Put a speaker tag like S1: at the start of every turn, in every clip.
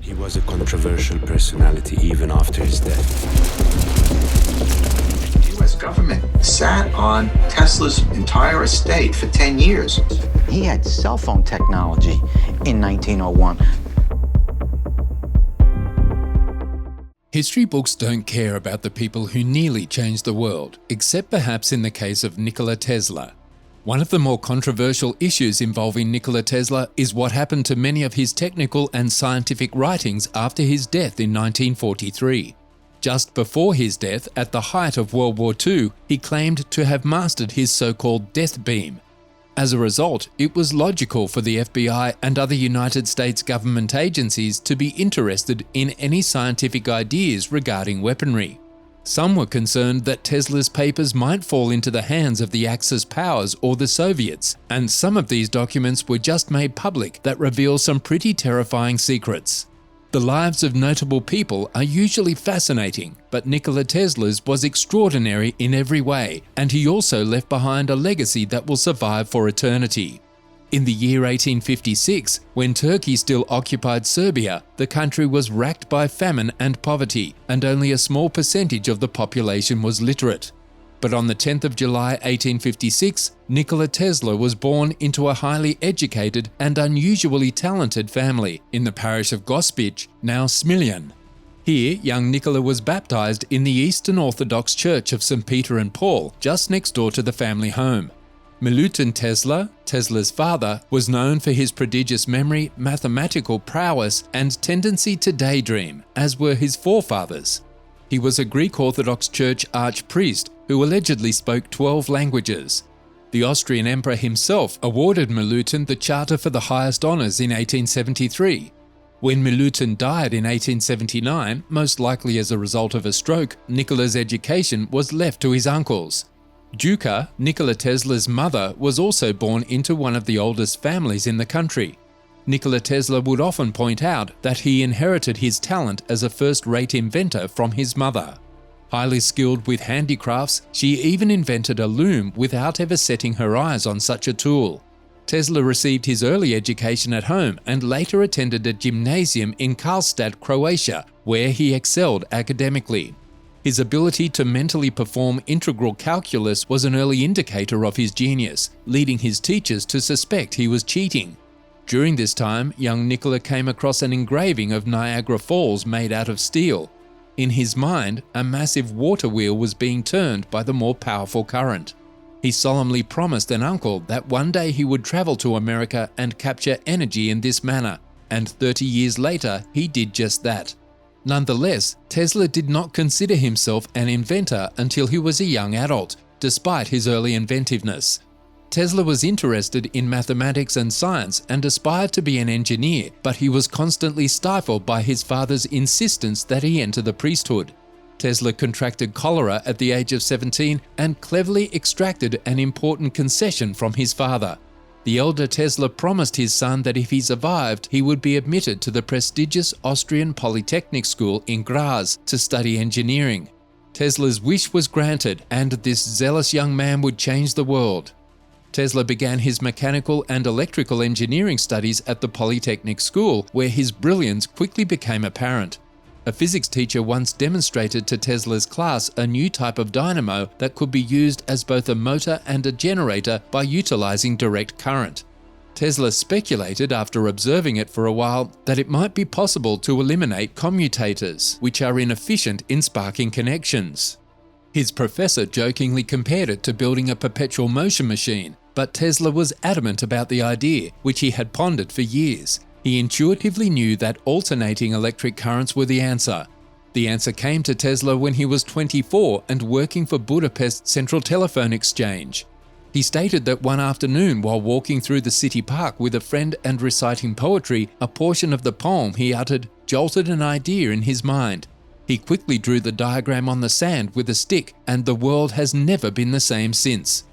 S1: He was a controversial personality even after his death.
S2: The U.S. government sat on Tesla's entire estate for 10 years.
S3: He had cell phone technology in 1901.
S4: History books don't care about the people who nearly changed the world, except perhaps in the case of Nikola Tesla. One of the more controversial issues involving Nikola Tesla is what happened to many of his technical and scientific writings after his death in 1943. Just before his death, at the height of World War II, he claimed to have mastered his so-called death beam. As a result, it was logical for the FBI and other United States government agencies to be interested in any scientific ideas regarding weaponry. Some were concerned that Tesla's papers might fall into the hands of the Axis powers or the Soviets, and some of these documents were just made public that reveal some pretty terrifying secrets. The lives of notable people are usually fascinating, but Nikola Tesla's was extraordinary in every way, and he also left behind a legacy that will survive for eternity. In the year 1856, when Turkey still occupied Serbia, the country was racked by famine and poverty, and only a small percentage of the population was literate. But on the 10th of July 1856, Nikola Tesla was born into a highly educated and unusually talented family in the parish of Gospic, now Smiljan. Here, young Nikola was baptized in the Eastern Orthodox Church of St. Peter and Paul, just next door to the family home. Milutin Tesla, Tesla's father, was known for his prodigious memory, mathematical prowess, and tendency to daydream, as were his forefathers. He was a Greek Orthodox Church archpriest who allegedly spoke 12 languages. The Austrian Emperor himself awarded Milutin the Charter for the Highest Honours in 1873. When Milutin died in 1879, most likely as a result of a stroke, Nikola's education was left to his uncles. Duka, Nikola Tesla's mother, was also born into one of the oldest families in the country. Nikola Tesla would often point out that he inherited his talent as a first-rate inventor from his mother. Highly skilled with handicrafts, she even invented a loom without ever setting her eyes on such a tool. Tesla received his early education at home and later attended a gymnasium in Karlstad, Croatia, where he excelled academically. His ability to mentally perform integral calculus was an early indicator of his genius, leading his teachers to suspect he was cheating. During this time, young Nikola came across an engraving of Niagara Falls made out of steel. In his mind, a massive water wheel was being turned by the more powerful current. He solemnly promised an uncle that one day he would travel to America and capture energy in this manner, and 30 years later, he did just that. Nonetheless, Tesla did not consider himself an inventor until he was a young adult, despite his early inventiveness. Tesla was interested in mathematics and science and aspired to be an engineer, but he was constantly stifled by his father's insistence that he enter the priesthood. Tesla contracted cholera at the age of 17 and cleverly extracted an important concession from his father. The elder Tesla promised his son that if he survived, he would be admitted to the prestigious Austrian Polytechnic School in Graz to study engineering. Tesla's wish was granted, and this zealous young man would change the world. Tesla began his mechanical and electrical engineering studies at the Polytechnic School, where his brilliance quickly became apparent. A physics teacher once demonstrated to Tesla's class a new type of dynamo that could be used as both a motor and a generator by utilizing direct current. Tesla speculated, after observing it for a while, that it might be possible to eliminate commutators, which are inefficient in sparking connections. His professor jokingly compared it to building a perpetual motion machine, but Tesla was adamant about the idea, which he had pondered for years. He intuitively knew that alternating electric currents were the answer. The answer came to Tesla when he was 24 and working for Budapest Central Telephone Exchange. He stated that one afternoon, while walking through the city park with a friend and reciting poetry, a portion of the poem he uttered jolted an idea in his mind. He quickly drew the diagram on the sand with a stick, and the world has never been the same since.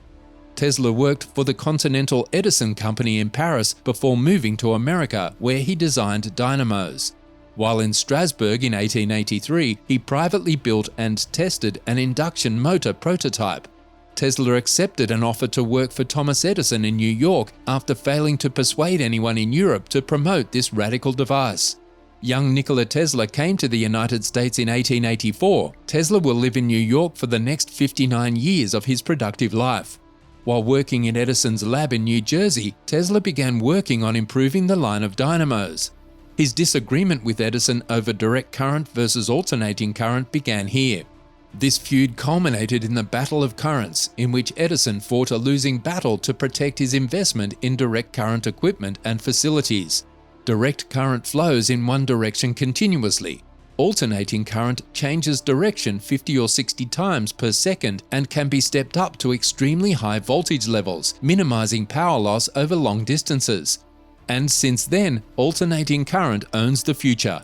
S4: Tesla worked for the Continental Edison Company in Paris before moving to America, where he designed dynamos. While in Strasbourg in 1883, he privately built and tested an induction motor prototype. Tesla accepted an offer to work for Thomas Edison in New York after failing to persuade anyone in Europe to promote this radical device. Young Nikola Tesla came to the United States in 1884. Tesla will live in New York for the next 59 years of his productive life. While working in Edison's lab in New Jersey, Tesla began working on improving the line of dynamos. His disagreement with Edison over direct current versus alternating current began here. This feud culminated in the Battle of Currents, in which Edison fought a losing battle to protect his investment in direct current equipment and facilities. Direct current flows in one direction continuously. Alternating current changes direction 50 or 60 times per second and can be stepped up to extremely high voltage levels, minimizing power loss over long distances. And since then, alternating current owns the future.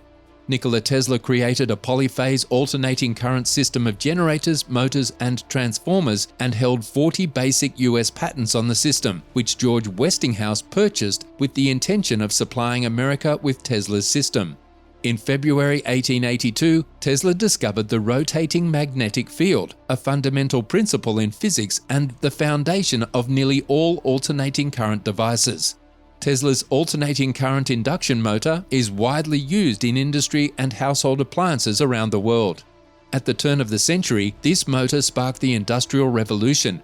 S4: Nikola Tesla created a polyphase alternating current system of generators, motors, and transformers and held 40 basic US patents on the system, which George Westinghouse purchased with the intention of supplying America with Tesla's system. In February 1882, Tesla discovered the rotating magnetic field, a fundamental principle in physics and the foundation of nearly all alternating current devices. Tesla's alternating current induction motor is widely used in industry and household appliances around the world. At the turn of the century, this motor sparked the Industrial Revolution.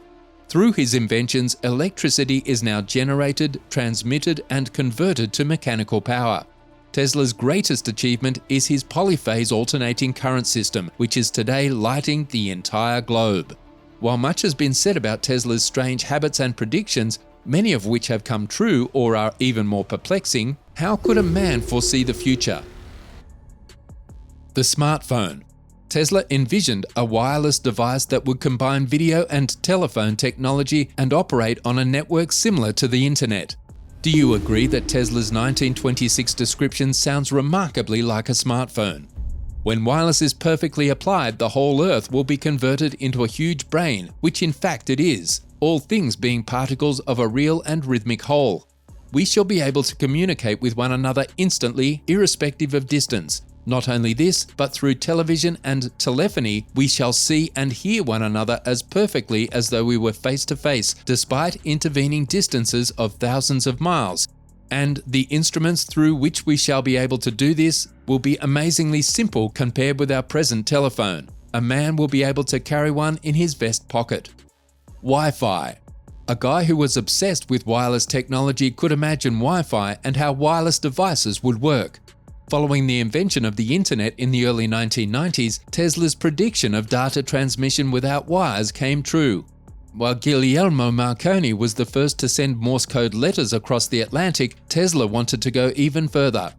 S4: Through his inventions, electricity is now generated, transmitted, and converted to mechanical power. Tesla's greatest achievement is his polyphase alternating current system, which is today lighting the entire globe. While much has been said about Tesla's strange habits and predictions, many of which have come true or are even more perplexing, how could a man foresee the future? The smartphone. Tesla envisioned a wireless device that would combine video and telephone technology and operate on a network similar to the internet. Do you agree that Tesla's 1926 description sounds remarkably like a smartphone? When wireless is perfectly applied, the whole Earth will be converted into a huge brain, which in fact it is, all things being particles of a real and rhythmic whole. We shall be able to communicate with one another instantly, irrespective of distance. Not only this, but through television and telephony, we shall see and hear one another as perfectly as though we were face to face, despite intervening distances of thousands of miles. And the instruments through which we shall be able to do this will be amazingly simple compared with our present telephone. A man will be able to carry one in his vest pocket. Wi-Fi. A guy who was obsessed with wireless technology could imagine Wi-Fi and how wireless devices would work. Following the invention of the internet in the early 1990s, Tesla's prediction of data transmission without wires came true. While Guglielmo Marconi was the first to send Morse code letters across the Atlantic, Tesla wanted to go even further.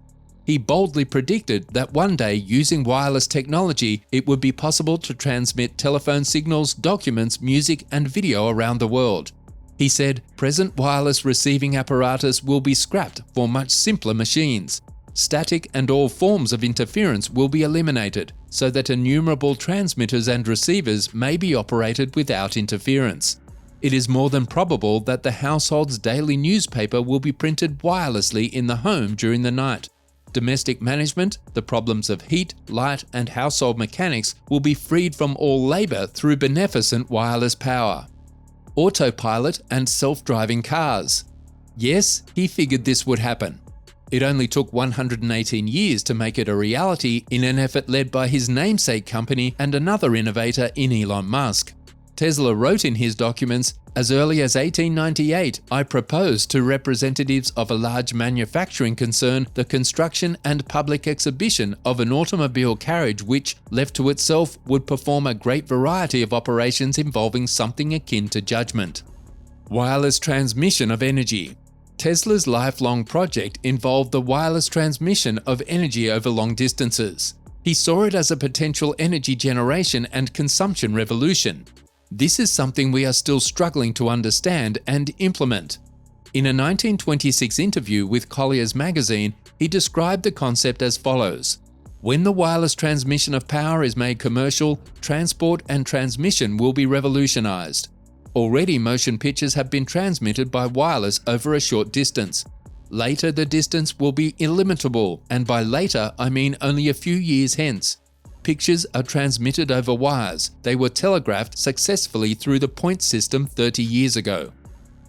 S4: He boldly predicted that one day, using wireless technology, it would be possible to transmit telephone signals, documents, music, and video around the world. He said, present wireless receiving apparatus will be scrapped for much simpler machines. Static and all forms of interference will be eliminated, so that innumerable transmitters and receivers may be operated without interference. It is more than probable that the household's daily newspaper will be printed wirelessly in the home during the night. Domestic management, the problems of heat, light, and household mechanics will be freed from all labor through beneficent wireless power. Autopilot and self-driving cars. Yes, he figured this would happen. It only took 118 years to make it a reality in an effort led by his namesake company and another innovator in Elon Musk. Tesla wrote in his documents, "As early as 1898, I proposed to representatives of a large manufacturing concern the construction and public exhibition of an automobile carriage which, left to itself, would perform a great variety of operations involving something akin to judgment." Wireless transmission of energy. Tesla's lifelong project involved the wireless transmission of energy over long distances. He saw it as a potential energy generation and consumption revolution. This is something we are still struggling to understand and implement. In a 1926 interview with Collier's magazine, he described the concept as follows. When the wireless transmission of power is made commercial, transport and transmission will be revolutionized. Already motion pictures have been transmitted by wireless over a short distance. Later the distance will be illimitable, and by later I mean only a few years hence. Pictures are transmitted over wires. They were telegraphed successfully through the point system 30 years ago.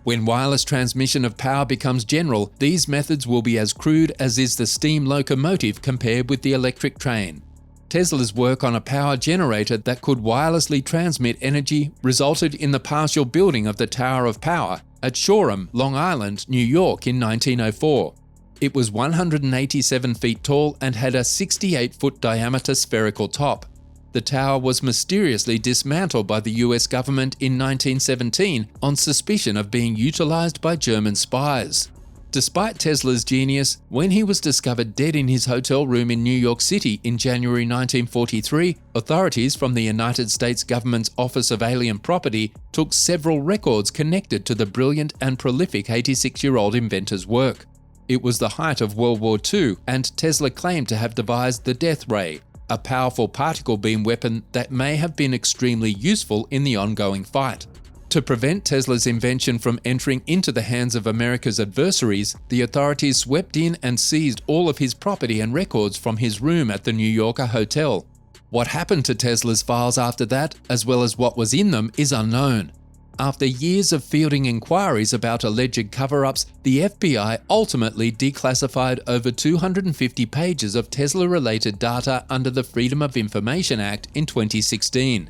S4: When wireless transmission of power becomes general, these methods will be as crude as is the steam locomotive compared with the electric train. Tesla's work on a power generator that could wirelessly transmit energy resulted in the partial building of the Tower of Power at Shoreham, Long Island, New York in 1904. It was 187 feet tall and had a 68-foot diameter spherical top. The tower was mysteriously dismantled by the US government in 1917 on suspicion of being utilized by German spies. Despite Tesla's genius, when he was discovered dead in his hotel room in New York City in January 1943, authorities from the United States government's Office of Alien Property took several records connected to the brilliant and prolific 86-year-old inventor's work. It was the height of World War II, and Tesla claimed to have devised the death ray, a powerful particle beam weapon that may have been extremely useful in the ongoing fight. To prevent Tesla's invention from entering into the hands of America's adversaries, the authorities swept in and seized all of his property and records from his room at the New Yorker hotel. What happened to Tesla's files after that, as well as what was in them, is unknown. After years of fielding inquiries about alleged cover-ups, the FBI ultimately declassified over 250 pages of Tesla-related data under the Freedom of Information Act in 2016.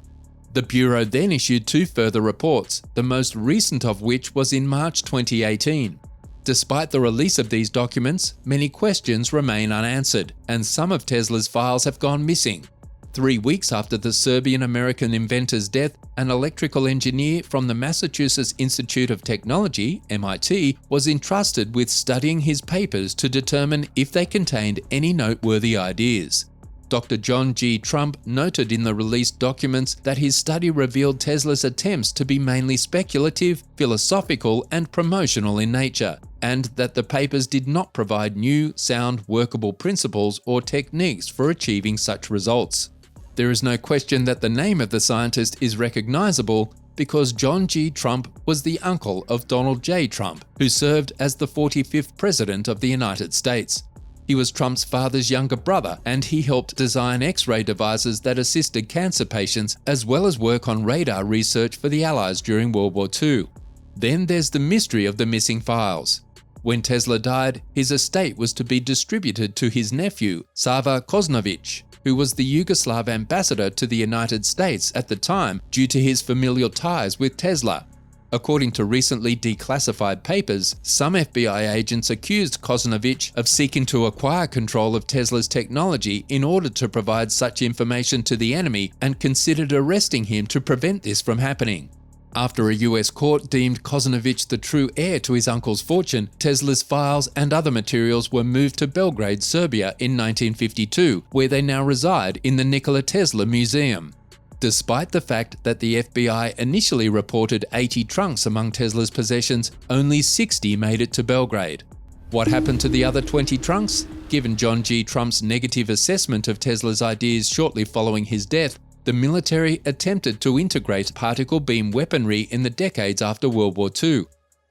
S4: The Bureau then issued 2 further reports, the most recent of which was in March 2018. Despite the release of these documents, many questions remain unanswered, and some of Tesla's files have gone missing. 3 weeks after the Serbian-American inventor's death, an electrical engineer from the Massachusetts Institute of Technology, MIT, was entrusted with studying his papers to determine if they contained any noteworthy ideas. Dr. John G. Trump noted in the released documents that his study revealed Tesla's attempts to be mainly speculative, philosophical, and promotional in nature, and that the papers did not provide new, sound, workable principles or techniques for achieving such results. There is no question that the name of the scientist is recognizable because John G. Trump was the uncle of Donald J. Trump, who served as the 45th President of the United States. He was Trump's father's younger brother, and he helped design X-ray devices that assisted cancer patients, as well as work on radar research for the Allies during World War II. Then there's the mystery of the missing files. When Tesla died, his estate was to be distributed to his nephew, Sava Kosnović, who was the Yugoslav ambassador to the United States at the time due to his familial ties with Tesla. According to recently declassified papers, some FBI agents accused Kosnović of seeking to acquire control of Tesla's technology in order to provide such information to the enemy and considered arresting him to prevent this from happening. After a US court deemed Kosnović the true heir to his uncle's fortune, Tesla's files and other materials were moved to Belgrade, Serbia in 1952, where they now reside in the Nikola Tesla Museum. Despite the fact that the FBI initially reported 80 trunks among Tesla's possessions, only 60 made it to Belgrade. What happened to the other 20 trunks? Given John G. Trump's negative assessment of Tesla's ideas shortly following his death, the military attempted to integrate particle beam weaponry in the decades after World War II.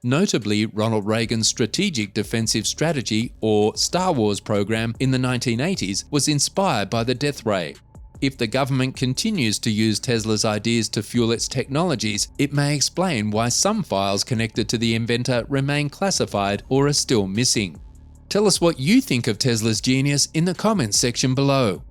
S4: Notably, Ronald Reagan's Strategic Defensive Strategy, or Star Wars program in the 1980s, was inspired by the death ray. If the government continues to use Tesla's ideas to fuel its technologies, it may explain why some files connected to the inventor remain classified or are still missing. Tell us what you think of Tesla's genius in the comments section below.